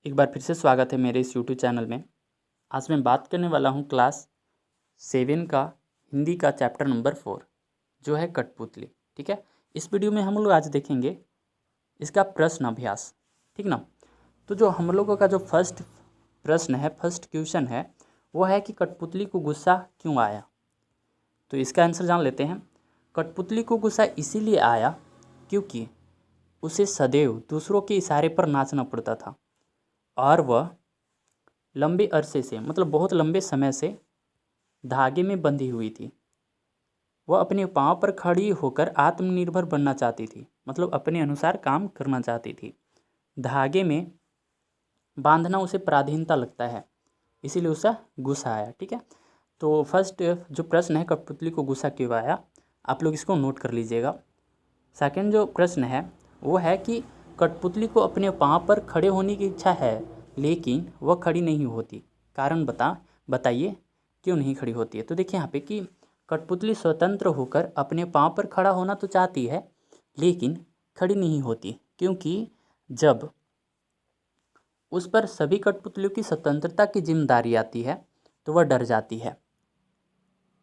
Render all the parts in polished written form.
एक बार फिर से स्वागत है मेरे इस यूट्यूब चैनल में। आज मैं बात करने वाला हूँ क्लास 7 का हिंदी का चैप्टर नंबर 4 जो है कठपुतली। ठीक है, इस वीडियो में हम लोग आज देखेंगे इसका प्रश्न अभ्यास। ठीक ना। तो जो हम लोगों का जो फर्स्ट प्रश्न है, फर्स्ट क्वेश्चन है, वो है कि कठपुतली को गुस्सा क्यों आया। तो इसका आंसर जान लेते हैं। कठपुतली को गुस्सा इसीलिए आया क्योंकि उसे सदैव दूसरों के इशारे पर नाचना पड़ता था और वह लंबे अरसे से मतलब बहुत लंबे समय से धागे में बंधी हुई थी। वह अपने पाँव पर खड़ी होकर आत्मनिर्भर बनना चाहती थी, मतलब अपने अनुसार काम करना चाहती थी। धागे में बांधना उसे पराधीनता लगता है, इसीलिए उसे गुस्सा आया। ठीक है, तो फर्स्ट जो प्रश्न है कठपुतली को गुस्सा क्यों आया, आप लोग इसको नोट कर लीजिएगा। सेकंड जो प्रश्न है वो है कि कठपुतली को अपने पाँव पर खड़े होने की इच्छा है लेकिन वह खड़ी नहीं होती। कारण बताइए क्यों नहीं खड़ी होती है। तो देखिए यहाँ पे कि कठपुतली स्वतंत्र होकर अपने पाँव पर खड़ा होना तो चाहती है लेकिन खड़ी नहीं होती, क्योंकि जब उस पर सभी कठपुतलियों की स्वतंत्रता की जिम्मेदारी आती है तो वह डर जाती है।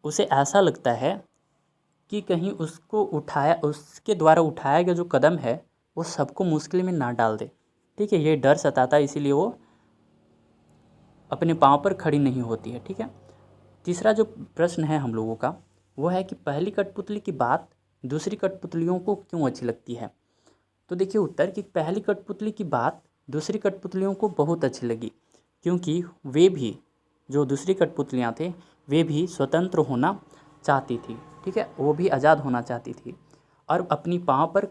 उसे ऐसा लगता है कि कहीं उसके द्वारा उठाया गया जो कदम है वो सबको मुश्किल में ना डाल दे। ठीक है, ये डर सताता है, इसीलिए वो अपने पाँव पर खड़ी नहीं होती है। ठीक है, तीसरा जो प्रश्न है हम लोगों का वो है कि पहली कठपुतली की बात दूसरी कठपुतलियों को क्यों अच्छी लगती है। तो देखिए उत्तर कि पहली कठपुतली की बात दूसरी कठपुतलियों को बहुत अच्छी लगी क्योंकि वे भी, जो दूसरी कठपुतलियाँ थे, वे भी स्वतंत्र होना चाहती थी। ठीक है, वो भी आज़ाद होना चाहती थी और अपनी पाँव पर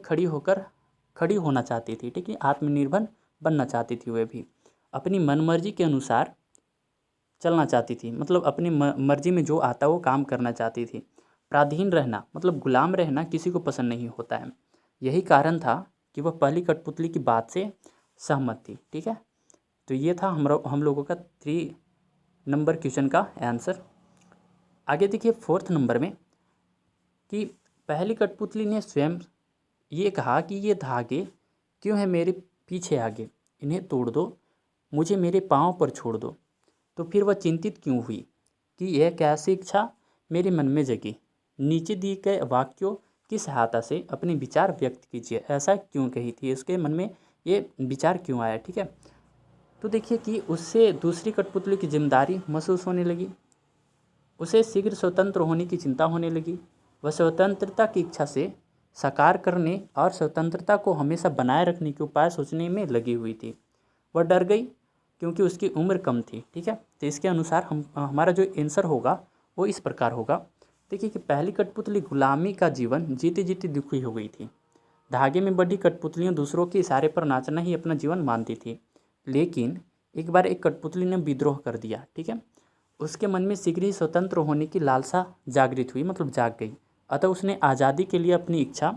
खड़ी होना चाहती थी। ठीक है, आत्मनिर्भर बनना चाहती थी। वे भी अपनी मनमर्जी के अनुसार चलना चाहती थी, मतलब अपनी मर्जी में जो आता वो काम करना चाहती थी। पराधीन रहना मतलब गुलाम रहना किसी को पसंद नहीं होता है। यही कारण था कि वह पहली कठपुतली की बात से सहमत थी। ठीक है, तो ये था हम लोगों का 3 नंबर क्वेश्चन का आंसर। आगे देखिए 4th नंबर में कि पहली कठपुतली ने स्वयं ये कहा कि ये धागे क्यों है मेरे पीछे आगे, इन्हें तोड़ दो, मुझे मेरे पाँव पर छोड़ दो। तो फिर वह चिंतित क्यों हुई कि यह कैसी इच्छा मेरे मन में जगी। नीचे दिए गए वाक्यों की सहायता से अपने विचार व्यक्त कीजिए। ऐसा क्यों कही थी, उसके मन में ये विचार क्यों आया। ठीक है, तो देखिए कि उससे दूसरी कठपुतली की जिम्मेदारी महसूस होने लगी, उसे शीघ्र स्वतंत्र होने की चिंता होने लगी। वह स्वतंत्रता की इच्छा से साकार करने और स्वतंत्रता को हमेशा बनाए रखने के उपाय सोचने में लगी हुई थी। वह डर गई क्योंकि उसकी उम्र कम थी। ठीक है, तो इसके अनुसार हमारा जो आंसर होगा वो इस प्रकार होगा। देखिए कि पहली कठपुतली गुलामी का जीवन जीते जीते दुखी हो गई थी। धागे में बंधी कठपुतलियाँ दूसरों के इशारे पर नाचना ही अपना जीवन मानती थी, लेकिन एक बार एक कठपुतली ने विद्रोह कर दिया। ठीक है, उसके मन में शीघ्र ही स्वतंत्र होने की लालसा जागृत हुई, मतलब जाग गई। अतः उसने आज़ादी के लिए अपनी इच्छा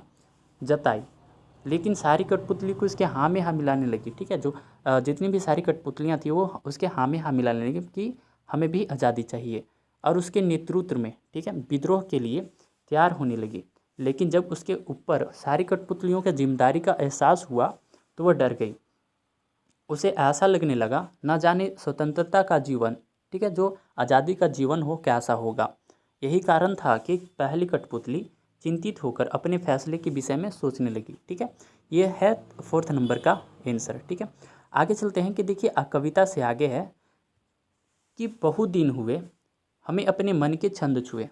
जताई, लेकिन सारी कठपुतली को उसके हाँ में हाँ मिलाने लगी। ठीक है, जो जितनी भी सारी कठपुतलियाँ थी वो उसके हाँ में हाँ मिलाने लगी कि हमें भी आज़ादी चाहिए, और उसके नेतृत्व में, ठीक है, विद्रोह के लिए तैयार होने लगी। लेकिन जब उसके ऊपर सारी कठपुतलियों की जिम्मेदारी का एहसास हुआ तो वह डर गई। उसे ऐसा लगने लगा न जाने स्वतंत्रता का जीवन, ठीक है, जो आज़ादी का जीवन हो कैसा होगा। यही कारण था कि पहली कठपुतली चिंतित होकर अपने फैसले के विषय में सोचने लगी। ठीक है, ये है 4th नंबर का आंसर। ठीक है, आगे चलते हैं कि देखिए कविता से आगे है कि बहुत दिन हुए हमें अपने मन के छंद छुए।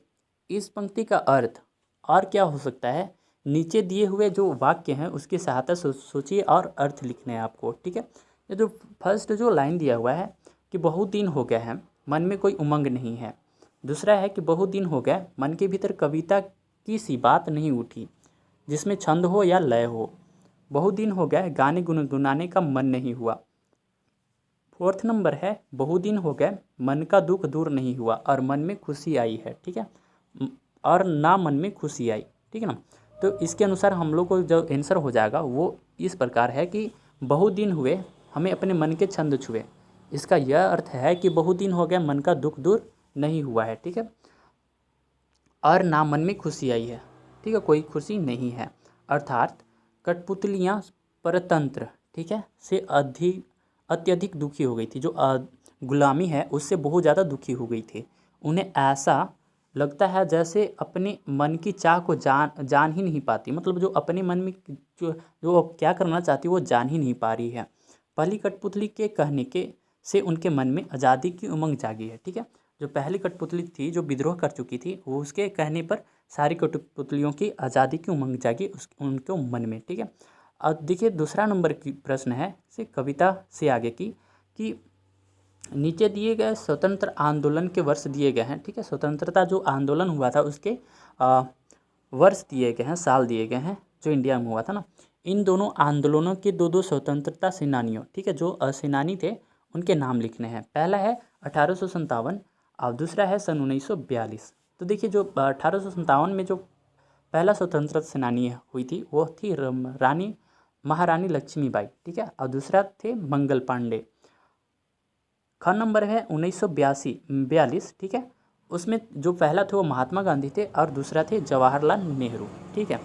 इस पंक्ति का अर्थ और क्या हो सकता है, नीचे दिए हुए जो वाक्य हैं उसकी सहायता से सोचिए और अर्थ लिखने हैं आपको। ठीक है, ये जो फर्स्ट जो लाइन दिया हुआ है कि बहुत दिन हो गए हैं, मन में कोई उमंग नहीं है। दूसरा है कि बहुत दिन हो गए, मन के भीतर कविता की सी बात नहीं उठी जिसमें छंद हो या लय हो। बहुत दिन हो गए, गाने गुनगुनाने का मन नहीं हुआ। 4th नंबर है, बहुत दिन हो गए, मन का दुख दूर नहीं हुआ और मन में खुशी आई है। ठीक है, और ना मन में खुशी आई। ठीक है ना, तो इसके अनुसार हम लोग को जो आंसर हो जाएगा वो इस प्रकार है कि बहुत दिन हुए हमें अपने मन के छंद छुए। इसका यह अर्थ है कि बहुत दिन हो गया, मन का दुख दूर नहीं हुआ है। ठीक है, और ना मन में खुशी आई है। ठीक है, कोई खुशी नहीं है, अर्थात कठपुतलियाँ परतंत्र, ठीक है, से अत्यधिक दुखी हो गई थी, जो गुलामी है उससे बहुत ज़्यादा दुखी हो गई थी। उन्हें ऐसा लगता है जैसे अपने मन की चाह को जान ही नहीं पाती, मतलब जो अपने मन में जो जो अब क्या करना चाहती है वो जान ही नहीं पा रही है। पहली कठपुतली के कहने के से उनके मन में आज़ादी की उमंग जागी है। ठीक है, जो पहली कठपुतली थी जो विद्रोह कर चुकी थी, वो उसके कहने पर सारी कठपुतलियों की आज़ादी की उमंग जागी उनके मन में। ठीक है, अब देखिए दूसरा नंबर की प्रश्न है से कविता से आगे की कि नीचे दिए गए स्वतंत्र आंदोलन के वर्ष दिए गए हैं। ठीक है, स्वतंत्रता जो आंदोलन हुआ था उसके वर्ष दिए गए हैं, साल दिए गए हैं, जो इंडिया में हुआ था ना। इन दोनों आंदोलनों के दो स्वतंत्रता सेनानियों, ठीक है, जो सेनानी थे उनके नाम लिखने हैं। पहला है 1857 और दूसरा है सन 1942। तो देखिए जो 1857 में जो पहला स्वतंत्रता सेनानी हुई थी वो थी रानी महारानी लक्ष्मीबाई। ठीक है, और दूसरा थे मंगल पांडे। ख नंबर है 1942। ठीक है, उसमें जो पहला थे वो महात्मा गांधी थे और दूसरा थे जवाहरलाल नेहरू। ठीक है,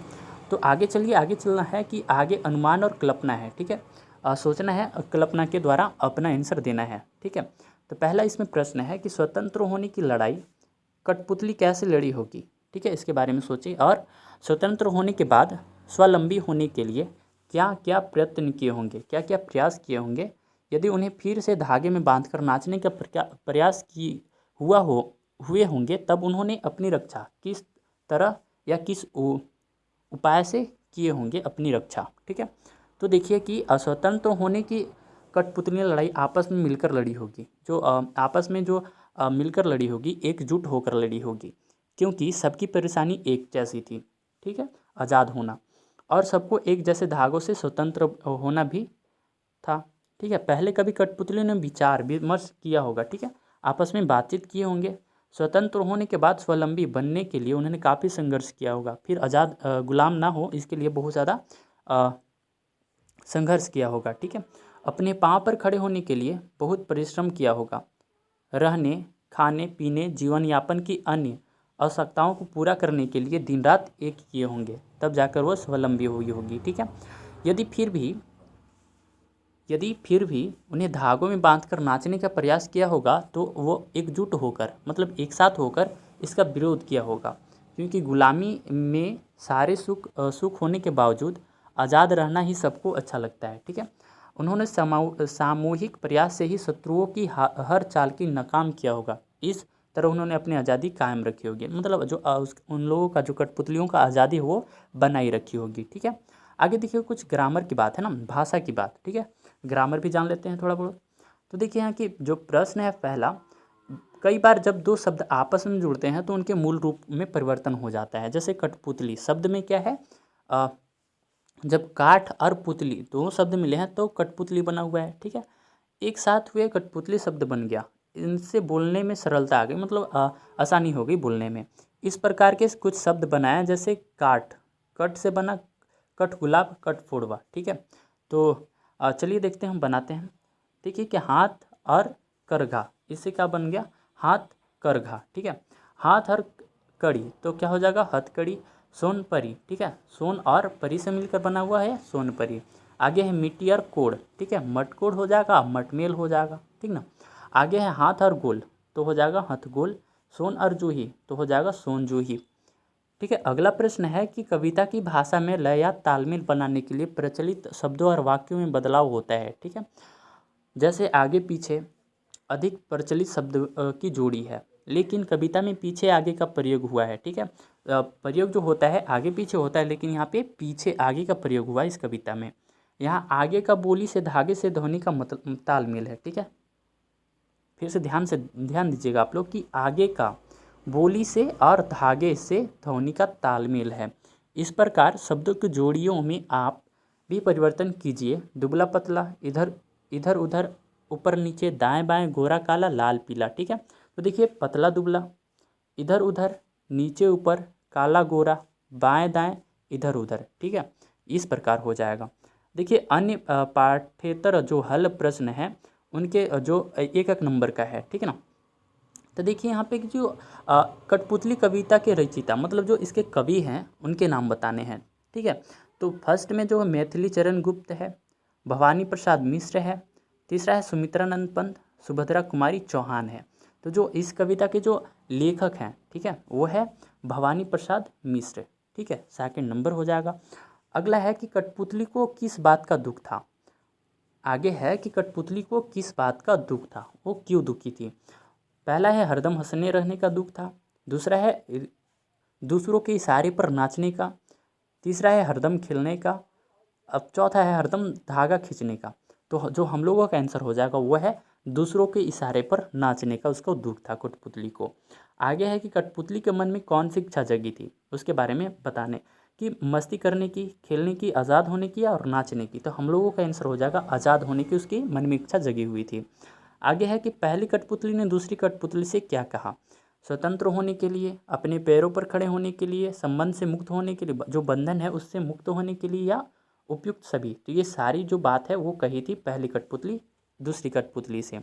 तो आगे चलिए, आगे चलना है कि आगे अनुमान और कल्पना है। ठीक है, सोचना है, कल्पना के द्वारा अपना आंसर देना है। ठीक है, तो पहला इसमें प्रश्न है कि स्वतंत्र होने की लड़ाई कठपुतली कैसे लड़ी होगी। ठीक है, इसके बारे में सोचिए। और स्वतंत्र होने के बाद स्वावलंबी होने के लिए क्या क्या प्रयत्न किए होंगे, क्या क्या प्रयास किए होंगे। यदि उन्हें फिर से धागे में बांधकर नाचने का प्रयास हुए होंगे, तब उन्होंने अपनी रक्षा किस तरह या किस उपाय से किए होंगे अपनी रक्षा। ठीक है, तो देखिए कि अस्वतंत्र होने की कठपुतलियाँ लड़ाई आपस में मिलकर लड़ी होगी, जो आपस में जो मिलकर लड़ी होगी, एकजुट होकर लड़ी होगी, क्योंकि सबकी परेशानी एक जैसी थी। ठीक है, आज़ाद होना और सबको एक जैसे धागों से स्वतंत्र होना भी था। ठीक है, पहले कभी कठपुतलियों ने विचार विमर्श किया होगा। ठीक है, आपस में बातचीत किए होंगे। स्वतंत्र होने के बाद स्वावलंबी बनने के लिए उन्होंने काफ़ी संघर्ष किया होगा, फिर आज़ाद गुलाम ना हो इसके लिए बहुत ज़्यादा संघर्ष किया होगा। ठीक है, अपने पाँव पर खड़े होने के लिए बहुत परिश्रम किया होगा। रहने खाने पीने जीवन यापन की अन्य आवश्यकताओं को पूरा करने के लिए दिन रात एक किए होंगे, तब जाकर वो स्वावलंबी हुई होगी। ठीक है, यदि फिर भी उन्हें धागों में बांधकर नाचने का प्रयास किया होगा तो वो एकजुट होकर, मतलब एक साथ होकर इसका विरोध किया होगा, क्योंकि गुलामी में सारे सुख होने के बावजूद आज़ाद रहना ही सबको अच्छा लगता है। ठीक है, उन्होंने सामूहिक प्रयास से ही शत्रुओं की हर चाल की नाकाम किया होगा। इस तरह उन्होंने अपनी आज़ादी कायम रखी होगी, मतलब जो उन लोगों का जो कठपुतलियों का आज़ादी है वो बनाई रखी होगी। ठीक है, आगे देखिए कुछ ग्रामर की बात है ना, भाषा की बात। ठीक है, ग्रामर भी जान लेते हैं थोड़ा बहुत। तो देखिए यहाँ की जो प्रश्न है पहला, कई बार जब दो शब्द आपस में जुड़ते हैं तो उनके मूल रूप में परिवर्तन हो जाता है। जैसे कठपुतली शब्द में क्या है, जब काठ और पुतली दोनों शब्द मिले हैं तो कठपुतली बना हुआ है। ठीक है, एक साथ हुए कठपुतली शब्द बन गया, इनसे बोलने में सरलता आ गई, मतलब आसानी हो गई बोलने में। इस प्रकार के कुछ शब्द बनाए, जैसे काठ, कट से बना कठ गुलाब, कठ फोड़वा। ठीक है, तो चलिए देखते हैं हम बनाते हैं। देखिए कि हाथ और करघा, इससे क्या बन गया, हाथ करघा। ठीक है, हाथ और कड़ी तो क्या हो जाएगा, हथकड़ी। सोनपरी, ठीक है, सोन और परी से मिलकर बना हुआ है सोनपरी। आगे है मिट्टी और कोड़, ठीक है, मटकोड़ हो जाएगा, मटमेल हो जाएगा। ठीक ना, आगे है हाथ और गोल तो हो जाएगा हथगोल। सोन और जूही तो हो जाएगा सोन जूही। ठीक है, अगला प्रश्न है कि कविता की भाषा में लय या तालमेल बनाने के लिए प्रचलित शब्दों और वाक्यों में बदलाव होता है। ठीक है, जैसे आगे पीछे अधिक प्रचलित शब्द की जोड़ी है, लेकिन कविता में पीछे आगे का प्रयोग हुआ है। ठीक है, प्रयोग जो होता है आगे पीछे होता है, लेकिन यहाँ पे पीछे आगे का प्रयोग हुआ है इस कविता में। यहाँ आगे का बोली से धागे से ध्वनि का मतलब तालमेल है। ठीक है, फिर से ध्यान दीजिएगा आप लोग कि आगे का बोली से और धागे से ध्वनि का तालमेल है। इस प्रकार शब्दों की जोड़ियों में आप भी परिवर्तन कीजिए। दुबला पतला, इधर इधर उधर, ऊपर नीचे, दाएं बाएं, गोरा काला, लाल पीला। ठीक है, तो देखिए पतला दुबला, इधर उधर, नीचे ऊपर, काला गोरा, बाएं दाएं, इधर उधर। ठीक है, इस प्रकार हो जाएगा। देखिए अन्य पाठ्येतर जो हल प्रश्न है उनके जो एक एक नंबर का है। ठीक है ना, तो देखिए यहाँ पे जो कठपुतली कविता के रचयिता, मतलब जो इसके कवि हैं उनके नाम बताने हैं। ठीक है, तो फर्स्ट में जो मैथिली चरण गुप्त है, भवानी प्रसाद मिश्र है, तीसरा है सुमित्रानंद पंत, सुभद्रा कुमारी चौहान है। तो जो इस कविता के जो लेखक हैं, ठीक है, वो है भवानी प्रसाद मिश्र, ठीक है, सेकंड नंबर हो जाएगा। अगला है कि कठपुतली को किस बात का दुख था। आगे है कि कठपुतली को किस बात का दुख था, वो क्यों दुखी थी। पहला है हरदम हंसने रहने का दुख था। दूसरा है दूसरों के इशारे पर नाचने का। तीसरा है हरदम खिलने का। अब चौथा है हरदम धागा खींचने का। तो जो हम लोगों का आंसर हो जाएगा वो है दूसरों के इशारे पर नाचने का, उसको दुख था कठपुतली को। आगे है कि कठपुतली के मन में कौन सी इच्छा जगी थी, उसके बारे में बताने कि मस्ती करने की, खेलने की, आज़ाद होने की और नाचने की। तो हम लोगों का आंसर हो जाएगा आज़ाद होने की उसकी मन में इच्छा जगी हुई थी। आगे है कि पहली कठपुतली ने दूसरी कठपुतली से क्या कहा। स्वतंत्र होने के लिए, अपने पैरों पर खड़े होने के लिए, संबंध से मुक्त होने के लिए, जो बंधन है उससे मुक्त होने के लिए, या उपयुक्त सभी। तो ये सारी जो बात है वो कही थी पहली कठपुतली दूसरी कठपुतली से।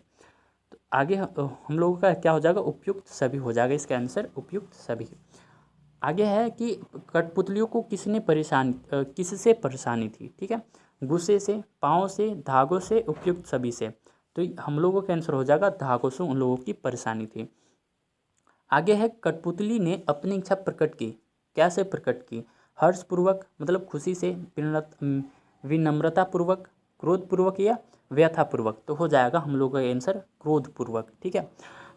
तो आगे हम लोगों का क्या हो जाएगा, उपयुक्त सभी हो जाएगा, इसका आंसर उपयुक्त सभी। आगे है कि कठपुतलियों को किससे परेशानी थी, ठीक है, गुस्से से, पाँव से, धागों से, उपयुक्त सभी से। तो हम लोगों का आंसर हो जाएगा धागों से उन लोगों की परेशानी थी। आगे है कठपुतली ने अपनी इच्छा प्रकट की, कैसे प्रकट की। हर्षपूर्वक मतलब खुशी से, विनम्रतापूर्वक, क्रोधपूर्वक या व्यथापूर्वक। तो हो जाएगा हम लोगों का आंसर क्रोधपूर्वक, ठीक है।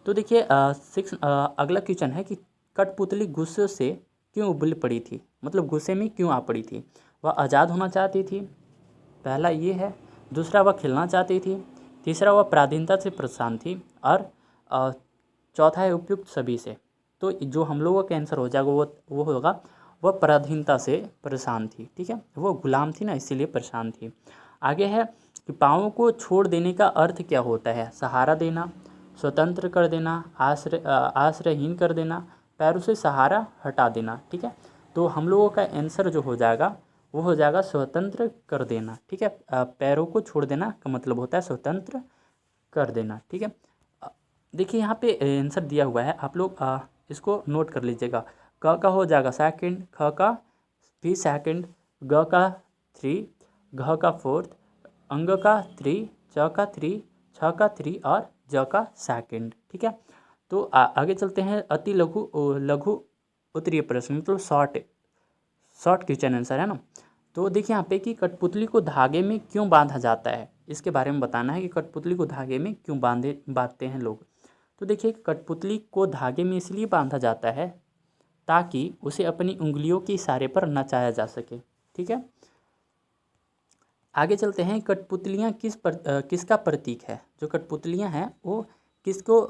तो देखिए अगला क्वेश्चन है कि कठपुतली गुस्से से क्यों उबल पड़ी थी, मतलब गुस्से में क्यों आ पड़ी थी। वह आज़ाद होना चाहती थी, पहला ये है। दूसरा वह खेलना चाहती थी। तीसरा वह पराधीनता से परेशान थी। और चौथा है उपयुक्त सभी से। तो जो हम लोगों का आंसर हो जाएगा वो होगा वह पराधीनता से परेशान थी, ठीक है, वो गुलाम थी ना, इसीलिए परेशान थी। आगे है कि पाँवों को छोड़ देने का अर्थ क्या होता है। सहारा देना, स्वतंत्र कर देना, आश्रयहीन कर देना, पैरों से सहारा हटा देना, ठीक है। तो हम लोगों का आंसर जो हो जाएगा वो हो जाएगा स्वतंत्र कर देना, ठीक है। पैरों को छोड़ देना का मतलब होता है स्वतंत्र कर देना, ठीक है। देखिए यहाँ पे आंसर दिया हुआ है, आप लोग इसको नोट कर लीजिएगा। क का हो जाएगा सेकंड, ख का भी सेकंड, ग का 3, घ का 4, अंग का 3, च का 3, छ का 3 और ज का सेकंड, ठीक है। तो आगे चलते हैं अति लघु उत्तरीय प्रश्न, मतलब शॉर्ट क्वेश्चन आंसर है ना। तो देखिए यहाँ पे कि कठपुतली को धागे में क्यों बांधा जाता है, इसके बारे में बताना है कि कठपुतली को धागे में क्यों बांधते हैं लोग। तो देखिए कठपुतली को धागे में इसलिए बांधा जाता है ताकि उसे अपनी उंगलियों के इशारे पर नचाया जा सके, ठीक है। आगे चलते हैं, कठपुतलियाँ किसका प्रतीक है। जो कठपुतलियाँ हैं वो किसको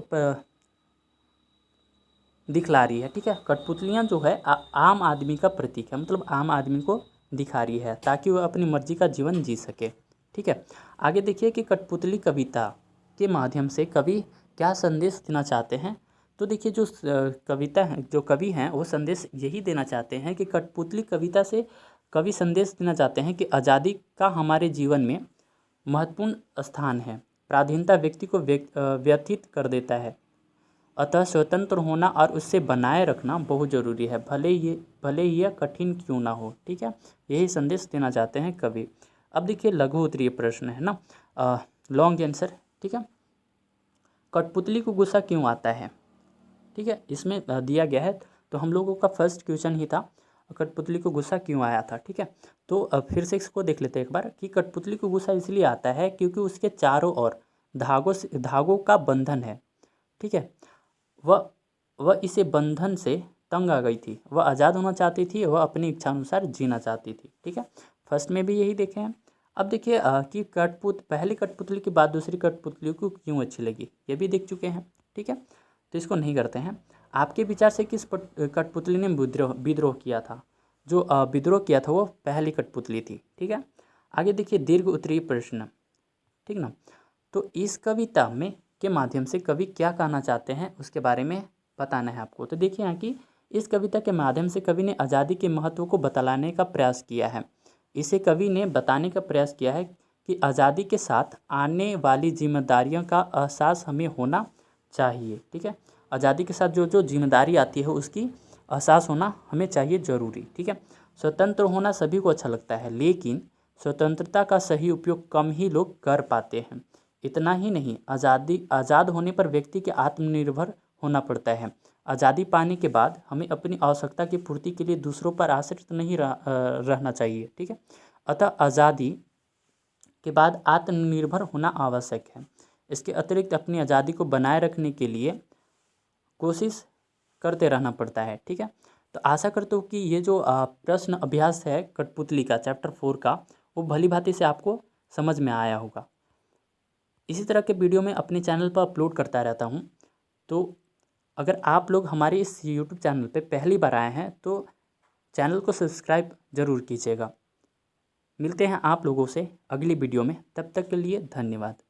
दिखला रही है, ठीक है। कठपुतलियाँ जो है आम आदमी का प्रतीक है, मतलब आम आदमी को दिखा रही है ताकि वह अपनी मर्जी का जीवन जी सके, ठीक है। आगे देखिए कि कठपुतली कविता के माध्यम से कवि क्या संदेश देना चाहते हैं। तो देखिए जो कविता है, जो कवि हैं वो संदेश यही देना चाहते हैं कि कठपुतली कविता से कवि संदेश देना चाहते हैं कि आज़ादी का हमारे जीवन में महत्वपूर्ण स्थान है। पराधीनता व्यक्ति को व्यथित कर देता है, अतः स्वतंत्र होना और उससे बनाए रखना बहुत ज़रूरी है, भले ही यह कठिन क्यों ना हो, ठीक है। यही संदेश देना चाहते हैं कवि। अब देखिए लघु उत्तरीय प्रश्न है ना, लॉन्ग आंसर, ठीक है। कठपुतली को गुस्सा क्यों आता है, ठीक है, इसमें दिया गया है। तो हम लोगों का फर्स्ट क्वेश्चन ही था कठपुतली को गुस्सा क्यों आया था, ठीक है। तो फिर से इसको देख लेते हैं एक बार कि कठपुतली को गुस्सा इसलिए आता है क्योंकि उसके चारों ओर धागों का बंधन है, ठीक है। वह इसे बंधन से तंग आ गई थी, वह आज़ाद होना चाहती थी, वह अपनी इच्छा अनुसार जीना चाहती थी, ठीक है। फर्स्ट में भी यही देखे हैं। अब देखिए कि पहली कठपुतली के बाद दूसरी कठपुतली को क्यों अच्छी लगी, ये भी देख चुके हैं, ठीक है। तो इसको नहीं करते हैं। आपके विचार से किस कठपुतली ने विद्रोह किया था। जो विद्रोह किया था वो पहली कठपुतली थी, ठीक है। आगे देखिए दीर्घ उत्तरीय प्रश्न, ठीक ना। तो इस कविता में के माध्यम से कवि क्या कहना चाहते हैं उसके बारे में बताना है आपको। तो देखिए यहाँ कि इस कविता के माध्यम से कवि ने आज़ादी के महत्व को बतलाने का प्रयास किया है। इसे कवि ने बताने का प्रयास किया है कि आज़ादी के साथ आने वाली जिम्मेदारियों का एहसास हमें होना चाहिए, ठीक है। आज़ादी के साथ जो जिम्मेदारी आती है उसकी एहसास होना हमें चाहिए ज़रूरी, ठीक है। स्वतंत्र होना सभी को अच्छा लगता है, लेकिन स्वतंत्रता का सही उपयोग कम ही लोग कर पाते हैं। इतना ही नहीं, आज़ाद होने पर व्यक्ति के आत्मनिर्भर होना पड़ता है। आज़ादी पाने के बाद हमें अपनी आवश्यकता की पूर्ति के लिए दूसरों पर आश्रित नहीं रहना चाहिए। ठीक है, अतः आज़ादी के बाद आत्मनिर्भर होना आवश्यक है। इसके अतिरिक्त अपनी आज़ादी को बनाए रखने के लिए कोशिश करते रहना पड़ता है। ठीक है, तो आशा करता हूँ कि ये जो प्रश्न अभ्यास है कठपुतली का चैप्टर 4 का, वो भली भांति से आपको समझ में आया होगा। इसी तरह के वीडियो मैं अपने चैनल पर अपलोड करता रहता हूँ। तो अगर आप लोग हमारे इस यूट्यूब चैनल पे पहली बार आए हैं तो चैनल को सब्सक्राइब ज़रूर कीजिएगा। मिलते हैं आप लोगों से अगली वीडियो में, तब तक के लिए धन्यवाद।